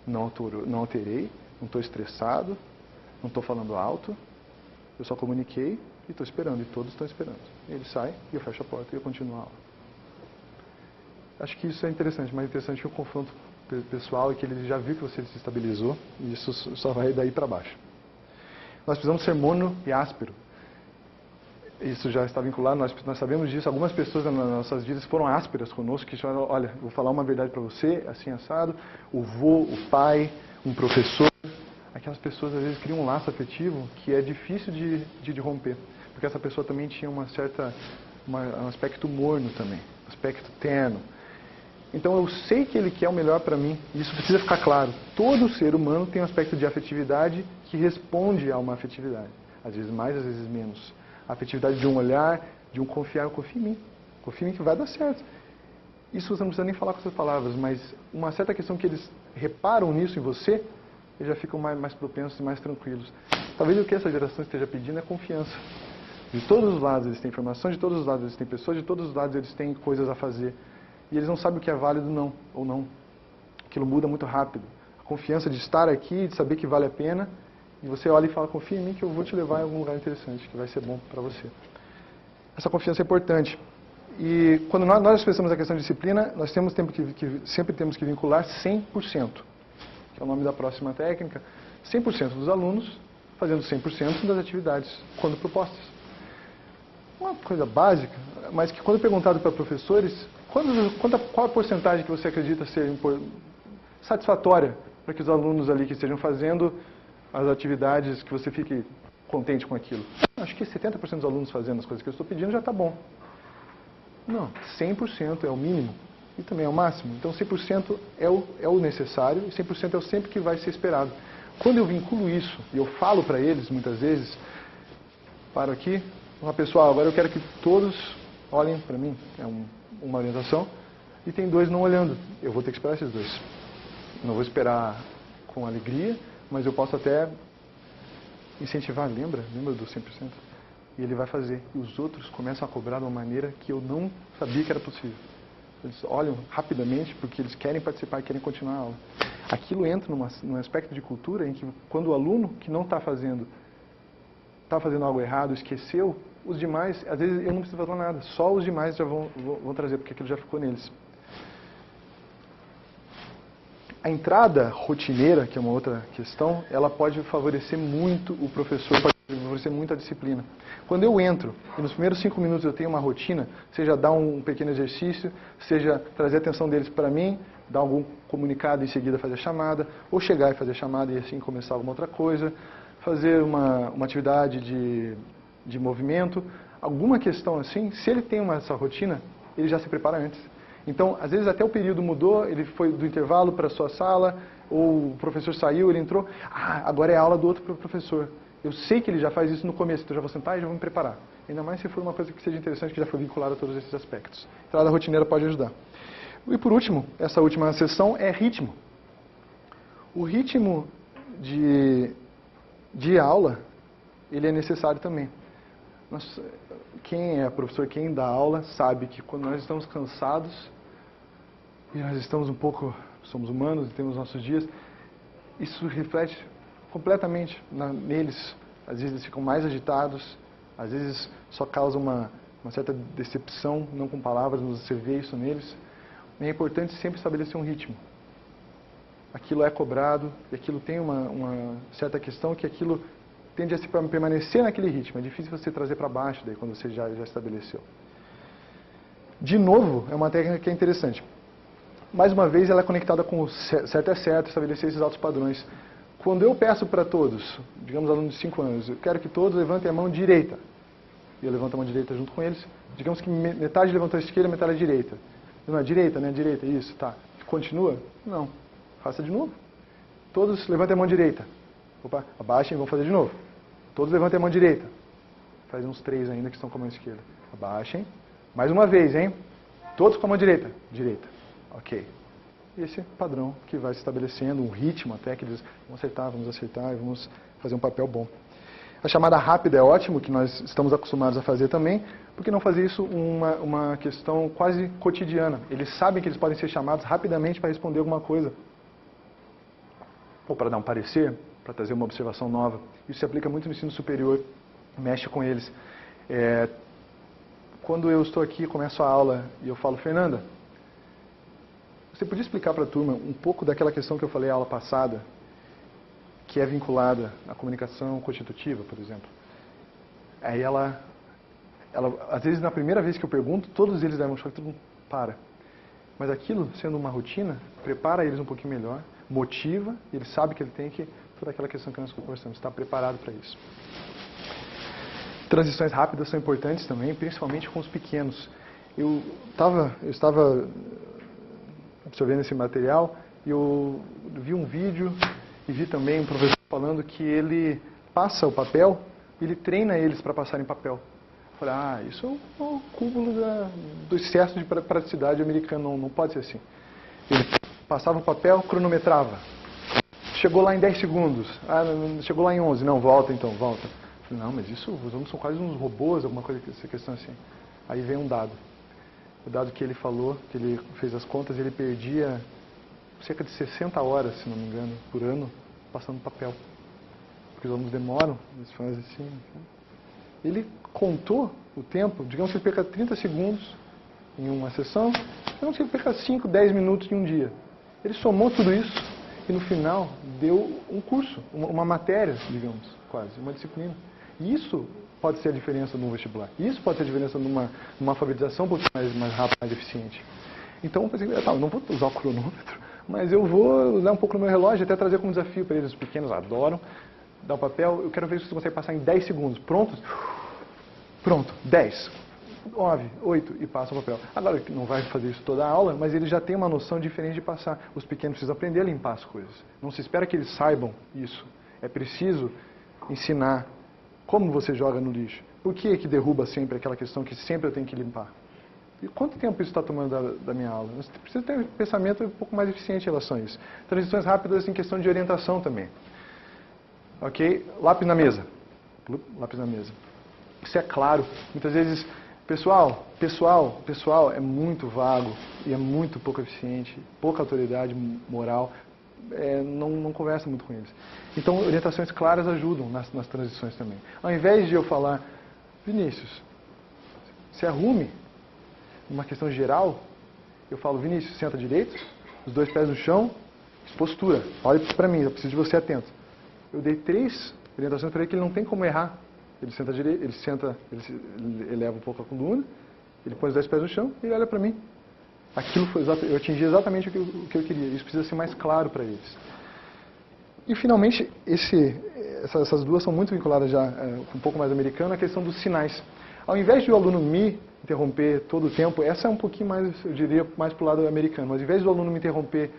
não alterei, não estou estressado, não estou falando alto, eu só comuniquei e estou esperando, e todos estão esperando. Ele sai, e eu fecho a porta e eu continuo a aula. Acho que isso é interessante, mais interessante que o confronto pessoal e que ele já viu que você se estabilizou, e isso só vai daí para baixo. Nós precisamos ser mono e áspero. Isso já está vinculado, nós sabemos disso. Algumas pessoas nas nossas vidas foram ásperas conosco, que falaram, olha, vou falar uma verdade para você, assim assado, o vô, o pai, um professor. Aquelas pessoas às vezes criam um laço afetivo que é difícil de romper, porque essa pessoa também tinha um aspecto morno também, um aspecto terno. Então eu sei que ele quer o melhor para mim, e isso precisa ficar claro. Todo ser humano tem um aspecto de afetividade que responde a uma afetividade, às vezes mais, às vezes menos. A afetividade de um olhar, de um confiar, eu confio em mim que vai dar certo. Isso você não precisa nem falar com essas palavras, mas uma certa questão que eles reparam nisso em você, eles já ficam mais propensos e mais tranquilos. Talvez o que essa geração esteja pedindo é confiança. De todos os lados eles têm informação, de todos os lados eles têm pessoas, de todos os lados eles têm coisas a fazer. E eles não sabem o que é válido não, ou não. Aquilo muda muito rápido. A confiança de estar aqui, de saber que vale a pena, e você olha e fala, confia em mim que eu vou te levar em algum lugar interessante, que vai ser bom para você. Essa confiança é importante. E quando nós pensamos na questão de disciplina, nós sempre temos que vincular 100%, que é o nome da próxima técnica, 100% dos alunos fazendo 100% das atividades quando propostas. Uma coisa básica, mas que quando perguntado para professores, qual a porcentagem que você acredita ser satisfatória para que os alunos ali que estejam fazendo as atividades, que você fique contente com aquilo? Acho que 70% dos alunos fazendo as coisas que eu estou pedindo já está bom. Não, 100% é o mínimo e também é o máximo. Então 100% é o necessário e 100% é o sempre que vai ser esperado. Quando eu vinculo isso, e eu falo para eles muitas vezes, paro aqui, pessoal, agora eu quero que todos olhem para mim, é uma orientação, e tem 2 não olhando. Eu vou ter que esperar esses 2. Não vou esperar com alegria, mas eu posso até incentivar, lembra do 100%? E ele vai fazer. E os outros começam a cobrar de uma maneira que eu não sabia que era possível. Eles olham rapidamente porque eles querem participar e querem continuar a aula. Aquilo entra num aspecto de cultura em que quando o aluno que não está fazendo algo errado, esqueceu, os demais, às vezes eu não preciso falar nada, só os demais já vão trazer, porque aquilo já ficou neles. A entrada rotineira, que é uma outra questão, ela pode favorecer muito o professor, pode favorecer muito a disciplina. Quando eu entro e nos primeiros 5 minutos eu tenho uma rotina, seja dar um pequeno exercício, seja trazer a atenção deles para mim, dar algum comunicado e em seguida fazer a chamada, ou chegar e fazer a chamada e assim começar alguma outra coisa, fazer uma atividade de movimento, alguma questão assim, se ele tem essa rotina, ele já se prepara antes. Então, às vezes até o período mudou, ele foi do intervalo para a sua sala, ou o professor saiu, ele entrou, agora é a aula do outro professor. Eu sei que ele já faz isso no começo, então eu já vou sentar e já vou me preparar. Ainda mais se for uma coisa que seja interessante, que já foi vinculada a todos esses aspectos. A entrada rotineira pode ajudar. E por último, essa última sessão é ritmo. O ritmo de aula, ele é necessário também. Quem é professor, quem dá aula, sabe que quando nós estamos cansados, e nós estamos somos humanos e temos nossos dias, isso reflete completamente neles. Às vezes eles ficam mais agitados, às vezes só causa uma certa decepção, não com palavras, mas você vê isso neles. E é importante sempre estabelecer um ritmo. Aquilo é cobrado, e aquilo tem uma certa questão que aquilo tende a permanecer naquele ritmo. É difícil você trazer para baixo daí quando você já estabeleceu. De novo, é uma técnica que é interessante. Mais uma vez, ela é conectada com o certo é certo, estabelecer esses altos padrões. Quando eu peço para todos, digamos alunos de 5 anos, eu quero que todos levantem a mão direita. E eu levanto a mão direita junto com eles. Digamos que metade levantou a esquerda, metade a direita. Não, a direita, né? Direita, isso, tá. Continua? Não. Faça de novo. Todos levantem a mão direita. Opa, abaixem e vão fazer de novo. Todos levantem a mão direita. Faz uns 3 ainda que estão com a mão esquerda. Abaixem. Mais uma vez, hein? Todos com a mão direita. Direita. Ok. E esse padrão que vai se estabelecendo, um ritmo até que eles vamos acertar e vamos fazer um papel bom. A chamada rápida é ótimo, que nós estamos acostumados a fazer também, porque não fazer isso uma questão quase cotidiana. Eles sabem que eles podem ser chamados rapidamente para responder alguma coisa. Ou para dar um parecer, para trazer uma observação nova. Isso se aplica muito no ensino superior, mexe com eles. Quando eu estou aqui, começo a aula e eu falo, Fernanda, você podia explicar para a turma um pouco daquela questão que eu falei na aula passada, que é vinculada à comunicação constitutiva, por exemplo? Aí ela, às vezes na primeira vez que eu pergunto, todos eles devem achar que todo mundo para. Mas aquilo, sendo uma rotina, prepara eles um pouquinho melhor, motiva, e ele sabe que ele tem que, toda aquela questão que nós conversamos, estar preparado para isso. Transições rápidas são importantes também, principalmente com os pequenos. Eu estava absorvendo esse material e eu vi um vídeo e vi também um professor falando que ele passa o papel e ele treina eles para passarem papel. Eu falei, isso é o cúmulo do excesso de praticidade americano, não pode ser assim. Ele passava o papel, cronometrava. Chegou lá em 10 segundos. Chegou lá em 11. Não, volta então, volta. Não, mas isso, os alunos são quase uns robôs, alguma coisa, essa questão assim. Aí vem um dado. O dado que ele falou, que ele fez as contas, ele perdia cerca de 60 horas, se não me engano, por ano, passando papel. Porque os alunos demoram, eles fazem assim. Ele contou o tempo, digamos que ele perca 30 segundos em uma sessão, digamos que ele perca 5, 10 minutos em um dia. Ele somou tudo isso e no final deu um curso, uma matéria, digamos, quase, uma disciplina. E isso pode ser a diferença no vestibular. Isso pode ser a diferença numa alfabetização um pouquinho mais rápida, mais eficiente. Então, eu pensei, eu não vou usar o cronômetro, mas eu vou usar um pouco no meu relógio, até trazer como desafio para eles. Os pequenos adoram. Dá o papel, eu quero ver se você consegue passar em 10 segundos. Prontos? Pronto, 10, 9, 8 e passa o papel. Agora, não vai fazer isso toda a aula, mas ele já tem uma noção diferente de passar. Os pequenos precisam aprender a limpar as coisas. Não se espera que eles saibam isso. É preciso ensinar como você joga no lixo. Por que derruba sempre aquela questão que sempre eu tenho que limpar? E quanto tempo isso está tomando da minha aula? Você precisa ter um pensamento um pouco mais eficiente em relação a isso. Transições rápidas em questão de orientação também. Ok? Lápis na mesa. Lápis na mesa. Isso é claro. Muitas vezes, pessoal é muito vago e é muito pouco eficiente, pouca autoridade moral, não conversa muito com eles. Então, orientações claras ajudam nas transições também. Ao invés de eu falar, Vinícius, se arrume, numa questão geral, eu falo, Vinícius, senta direito, os 2 pés no chão, postura, olhe para mim, eu preciso de você atento. Eu dei 3 orientações para ele que ele não tem como errar. Ele senta direito, ele eleva um pouco a coluna, ele põe os 10 pés no chão e ele olha para mim. Aquilo foi eu atingi exatamente o que eu queria. Isso precisa ser mais claro para eles. E finalmente, essas duas são muito vinculadas já, um pouco mais americano, a questão dos sinais. Ao invés de o aluno me interromper todo o tempo, essa é um pouquinho mais, eu diria, mais para o lado americano. Mas ao invés do aluno me interromper,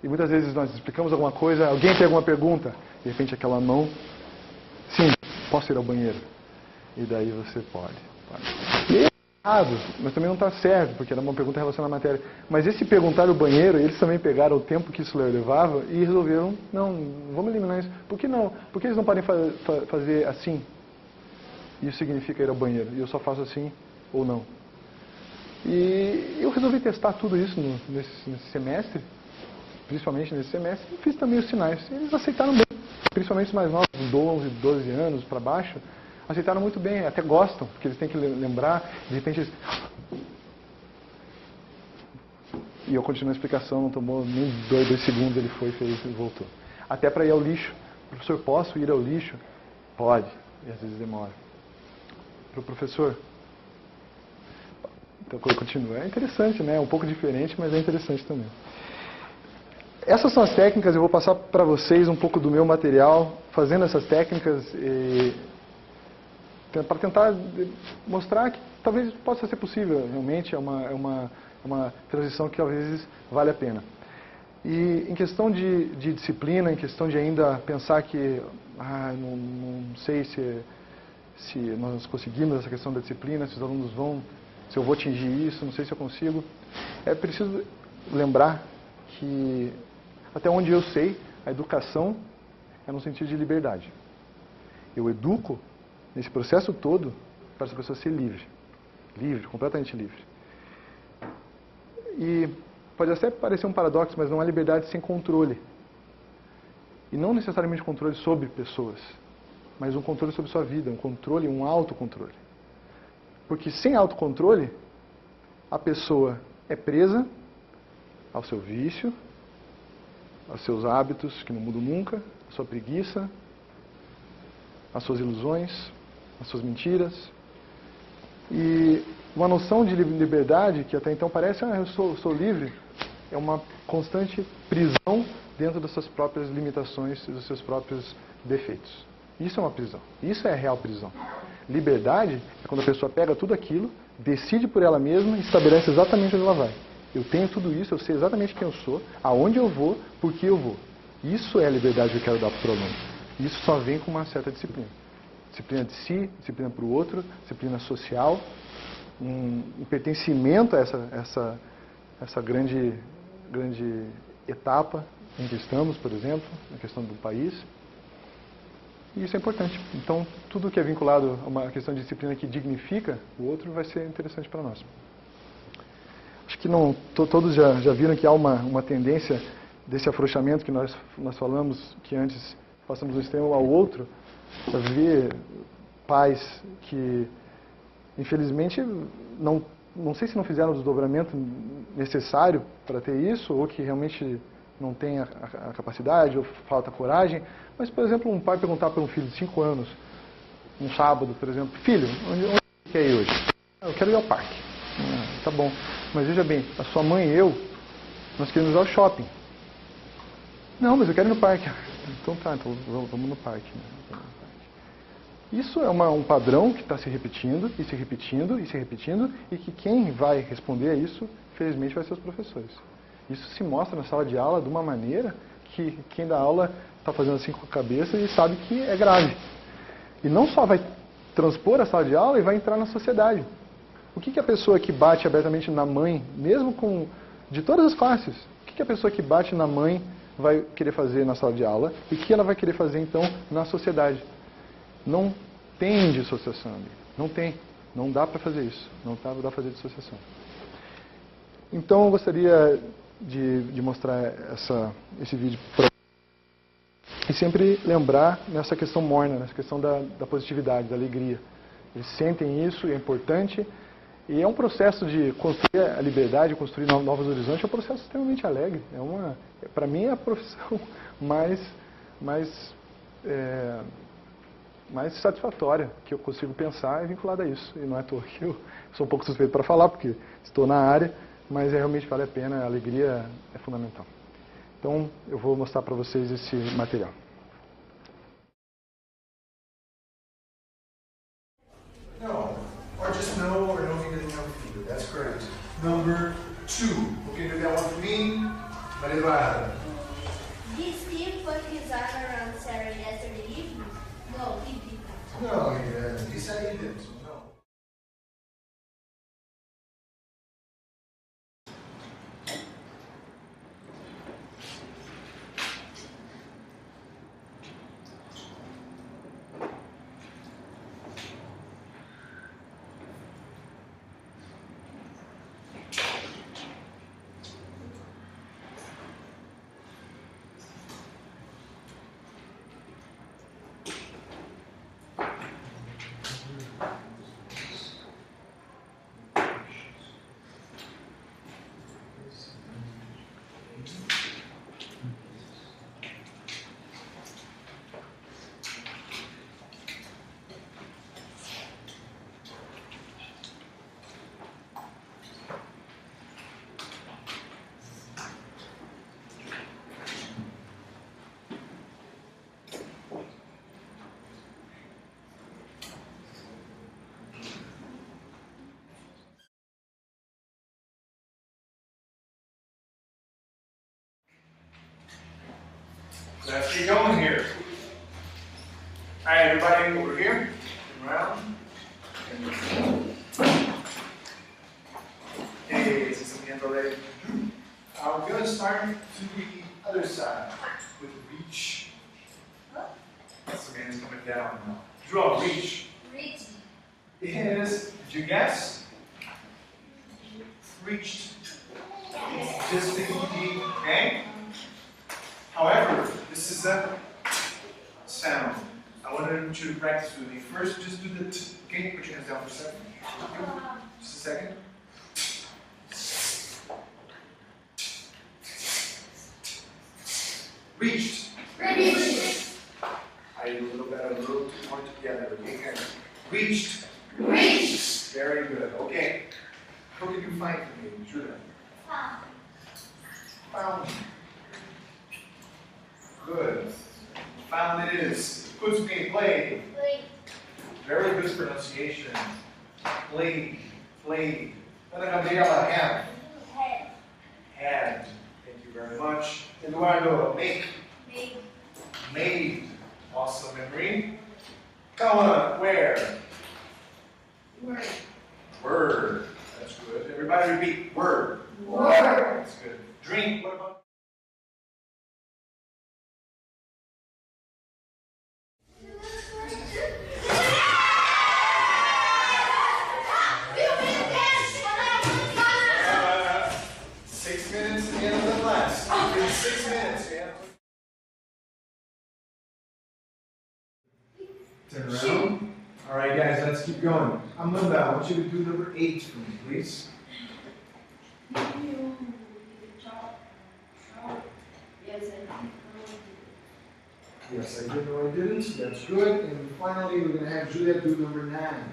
e muitas vezes nós explicamos alguma coisa, alguém tem alguma pergunta, de repente aquela mão, sim, posso ir ao banheiro? E daí você pode. E é errado, mas também não está certo, porque era uma pergunta relacionada à matéria. Mas esse perguntar ao banheiro, eles também pegaram o tempo que isso levava e resolveram, não vamos eliminar isso. Por que não? Por que eles não podem fazer assim? Isso significa ir ao banheiro, e eu só faço assim ou não. E eu resolvi testar tudo isso nesse semestre, principalmente nesse semestre, e fiz também os sinais. Eles aceitaram bem, principalmente os mais novos, de 11, 12 anos para baixo, aceitaram muito bem, até gostam, porque eles têm que lembrar, de repente eles... E eu continuo a explicação, não tomou nem 2 segundos, ele foi, fez e voltou. Até para ir ao lixo. Professor, posso ir ao lixo? Pode, e às vezes demora. Para o professor? Então, eu continuo. É interessante, né? É um pouco diferente, mas é interessante também. Essas são as técnicas, eu vou passar para vocês um pouco do meu material, fazendo essas técnicas para tentar mostrar que talvez possa ser possível, realmente é uma transição que talvez vale a pena. E em questão de disciplina, em questão de ainda pensar que não sei se nós conseguimos essa questão da disciplina, se os alunos vão, se eu vou atingir isso, não sei se eu consigo, é preciso lembrar que até onde eu sei, a educação é no sentido de liberdade. Eu educo nesse processo todo para essa pessoa ser livre. Livre, completamente livre. E pode até parecer um paradoxo, mas não há liberdade sem controle. E não necessariamente controle sobre pessoas, mas um controle sobre sua vida, um controle, um autocontrole. Porque sem autocontrole, a pessoa é presa ao seu vício, aos seus hábitos que não mudam nunca, à sua preguiça, às suas ilusões, às suas mentiras. E uma noção de liberdade, que até então parece, eu sou livre, é uma constante prisão dentro das suas próprias limitações e dos seus próprios defeitos. Isso é uma prisão. Isso é a real prisão. Liberdade é quando a pessoa pega tudo aquilo, decide por ela mesma e estabelece exatamente onde ela vai. Eu tenho tudo isso, eu sei exatamente quem eu sou, aonde eu vou, por que eu vou. Isso é a liberdade que eu quero dar para o aluno. Isso só vem com uma certa disciplina. Disciplina de si, disciplina para o outro, disciplina social, um pertencimento a essa grande etapa em que estamos, por exemplo, na questão do país. E isso é importante. Então, tudo que é vinculado a uma questão de disciplina que dignifica o outro vai ser interessante para nós. Acho que não, todos já viram que há uma tendência desse afrouxamento que nós falamos, que antes passamos do extremo ao outro, para ver pais que, infelizmente, não sei se não fizeram o desdobramento necessário para ter isso, ou que realmente não tem a capacidade, ou falta coragem. Mas, por exemplo, um pai perguntar para um filho de 5 anos, um sábado, por exemplo, filho, onde você quer ir hoje? Eu quero ir ao parque. Tá bom. Mas veja bem, a sua mãe e eu, nós queremos ir ao shopping. Não, mas eu quero ir no parque. Então tá, então vamos no parque. Isso é um padrão que está se repetindo, e se repetindo, e se repetindo, e que quem vai responder a isso, felizmente, vai ser os professores. Isso se mostra na sala de aula de uma maneira que quem dá aula está fazendo assim com a cabeça e sabe que é grave. E não só vai transpor a sala de aula e vai entrar na sociedade. O que a pessoa que bate abertamente na mãe, mesmo de todas as classes, o que a pessoa que bate na mãe vai querer fazer na sala de aula e o que ela vai querer fazer, então, na sociedade? Não tem dissociação ali. Não tem. Não dá para fazer isso. Não dá para fazer dissociação. Então, eu gostaria de mostrar esse vídeo para e sempre lembrar nessa questão morna, nessa questão da positividade, da alegria. Eles sentem isso, é importante. E é um processo de construir a liberdade, construir novos horizontes, é um processo extremamente alegre. Para mim, é a profissão mais satisfatória que eu consigo pensar é vinculada a isso. E não é à toa que eu sou um pouco suspeito para falar, porque estou na área, mas realmente vale a pena, a alegria é fundamental. Então, eu vou mostrar para vocês esse material. No, or just no, or no finger, no finger. That's correct. Number 2. Okay, do that one for me. Maria Eduarda. Did Steve put his arm around Sarah yesterday evening? No, he didn't. No, he said he didn't. No. Let's get going here. All right, everybody over here. Around. Okay, is this hand already? I'm going to start to the other side with reach. This man's coming down now. Draw reach. Reach. Did you guess? Reached. It's just the ED, okay? However, this is a sound. I wanted you to practice with me. First, just do the t. Okay, put your hands down for a second. Just a second. Reached. Reached. I did a little better, a little more together. Okay, reached. Reached. Very good. Okay. How can you find for me, Judah? Found. Good. Found it is. Puts me in play. Play. Very good pronunciation. Played. Played. Ana Gabriela, have. Head. Had. Thank you very much. Eduardo, make. Made. Made. Awesome memory. Kawana, where? Word. Word. That's good. Everybody repeat. Word. Word. That's good. Drink. What about? All right, guys, let's keep going. Amanda, I want you to do number 8 for me, please. Yes, I did. No, I didn't. That's good. And finally, we're going to have Julia do number 9.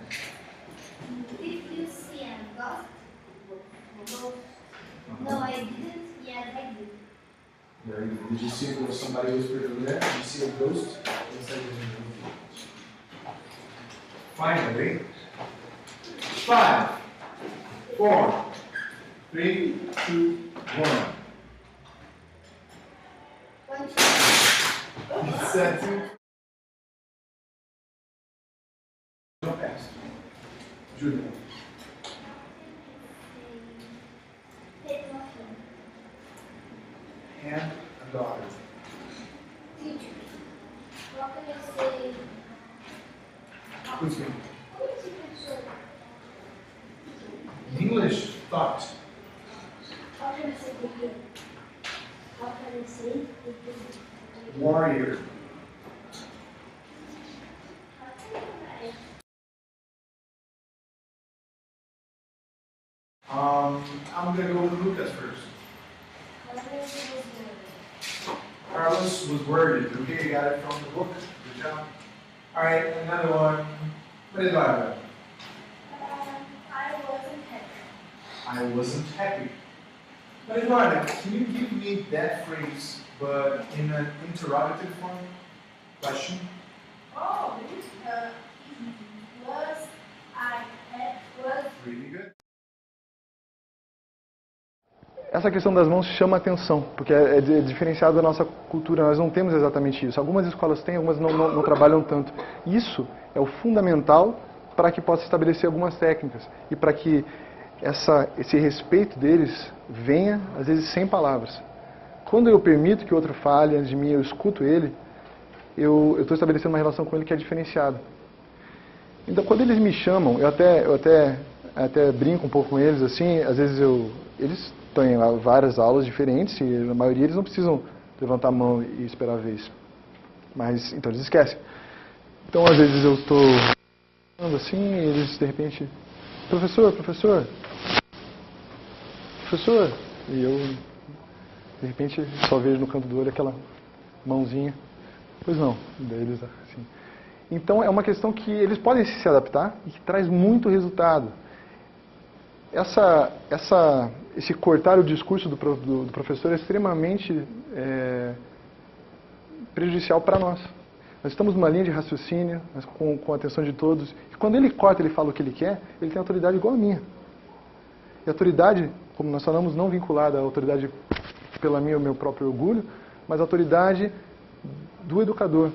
Did you see a ghost? No, I didn't. Yes, I did. Very good. Did you see there was somebody whispered over there? Did you see a ghost? Yes, I did. Finally, 5, 4, 3, 2, 1. Set to. Go fast. Julia. And a daughter. Teacher. What can I say? Who's me? English, thought. How can I say begin? How can I say begin? Warrior. I'm going to go with Lucas first. Carlos was worried. Okay, you got it from the book. Good job. All right, another one. What is that? I wasn't happy. I wasn't happy. But Eduardo, can you give me that phrase, but in an interrogative form? Question? Oh, was Really good. Essa questão das mãos chama atenção, porque é diferenciado da nossa cultura, nós não temos exatamente isso. Algumas escolas têm, algumas não trabalham tanto. Isso é o fundamental para que possa estabelecer algumas técnicas e para que esse respeito deles venha, às vezes, sem palavras. Quando eu permito que o outro fale antes de mim, eu escuto ele, eu estou estabelecendo uma relação com ele que é diferenciada. Então, quando eles me chamam, eu até brinco um pouco com eles, assim, às vezes eles têm várias aulas diferentes e na maioria eles não precisam levantar a mão e esperar a vez. Mas, então eles esquecem. Então, às vezes eu estou falando assim e eles, de repente, professor, e eu, de repente, só vejo no canto do olho aquela mãozinha. Pois não, daí eles assim. Então, é uma questão que eles podem se adaptar e que traz muito resultado. Esse cortar o discurso do professor é extremamente prejudicial para nós. Nós estamos numa linha de raciocínio, com a atenção de todos. E quando ele corta, ele fala o que ele quer, ele tem autoridade igual a minha. E autoridade, como nós falamos, não vinculada à autoridade pela minha ou meu próprio orgulho, mas a autoridade do educador,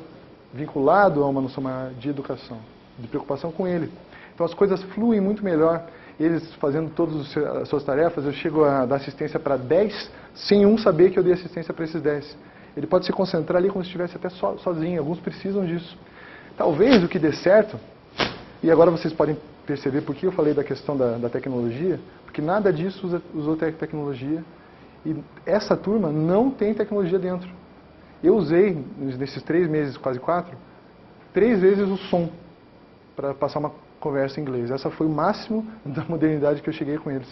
vinculado a uma noção de educação, de preocupação com ele. Então as coisas fluem muito melhor. Eles fazendo todas as suas tarefas, eu chego a dar assistência para 10, sem um saber que eu dei assistência para esses 10. Ele pode se concentrar ali como se estivesse até sozinho, alguns precisam disso. Talvez o que dê certo, e agora vocês podem perceber por que eu falei da questão da tecnologia, porque nada disso usou tecnologia, e essa turma não tem tecnologia dentro. Eu usei, nesses 3 meses, quase 4, 3 vezes o som para passar uma conversa em inglês. Essa foi o máximo da modernidade que eu cheguei com eles.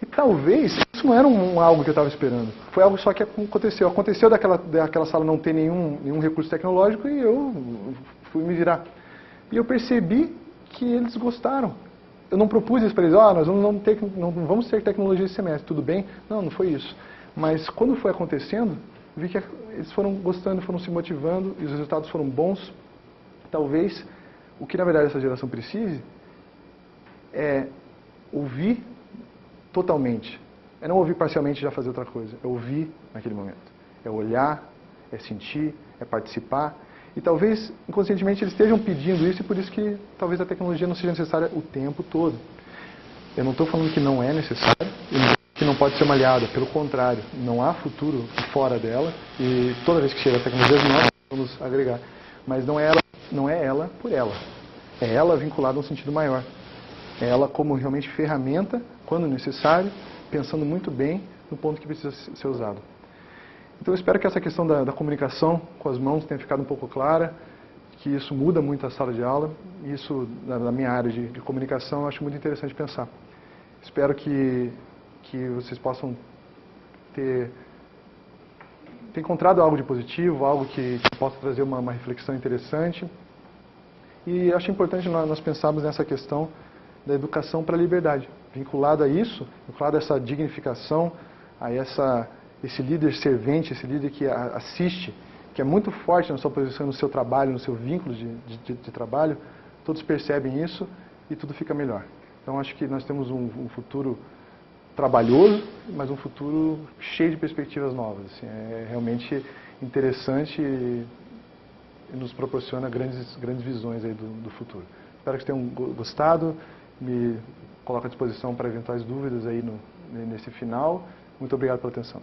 E talvez isso não era algo que eu estava esperando. Foi algo só que aconteceu. Aconteceu daquela sala não ter nenhum recurso tecnológico e eu fui me virar. E eu percebi que eles gostaram. Eu não propus isso para eles, nós não vamos ter tecnologia esse semestre, tudo bem? Não foi isso. Mas quando foi acontecendo, vi que eles foram gostando, foram se motivando e os resultados foram bons. Talvez o que na verdade essa geração precise é ouvir totalmente. É não ouvir parcialmente e já fazer outra coisa. É ouvir naquele momento. É olhar, é sentir, é participar. E talvez, inconscientemente, eles estejam pedindo isso e por isso que talvez a tecnologia não seja necessária o tempo todo. Eu não estou falando que não é necessário e que não pode ser uma aliada. Pelo contrário, não há futuro fora dela e toda vez que chega a tecnologia, nós vamos agregar. Mas não é ela por ela. É ela vinculada a um sentido maior. É ela como realmente ferramenta, quando necessário, pensando muito bem no ponto que precisa ser usado. Então eu espero que essa questão da comunicação com as mãos tenha ficado um pouco clara, que isso muda muito a sala de aula. E isso, na minha área de comunicação, eu acho muito interessante pensar. Espero que vocês possam ter encontrado algo de positivo, algo que possa trazer uma reflexão interessante. E acho importante nós pensarmos nessa questão da educação para a liberdade, vinculado a isso, vinculado a essa dignificação, a esse líder servente, esse líder que assiste, que é muito forte na sua posição, no seu trabalho, no seu vínculo de trabalho. Todos percebem isso e tudo fica melhor. Então acho que nós temos um futuro trabalhoso, mas um futuro cheio de perspectivas novas. Assim, é realmente interessante e nos proporciona grandes visões aí do futuro. Espero que tenham gostado. Me coloco à disposição para eventuais dúvidas aí nesse final. Muito obrigado pela atenção.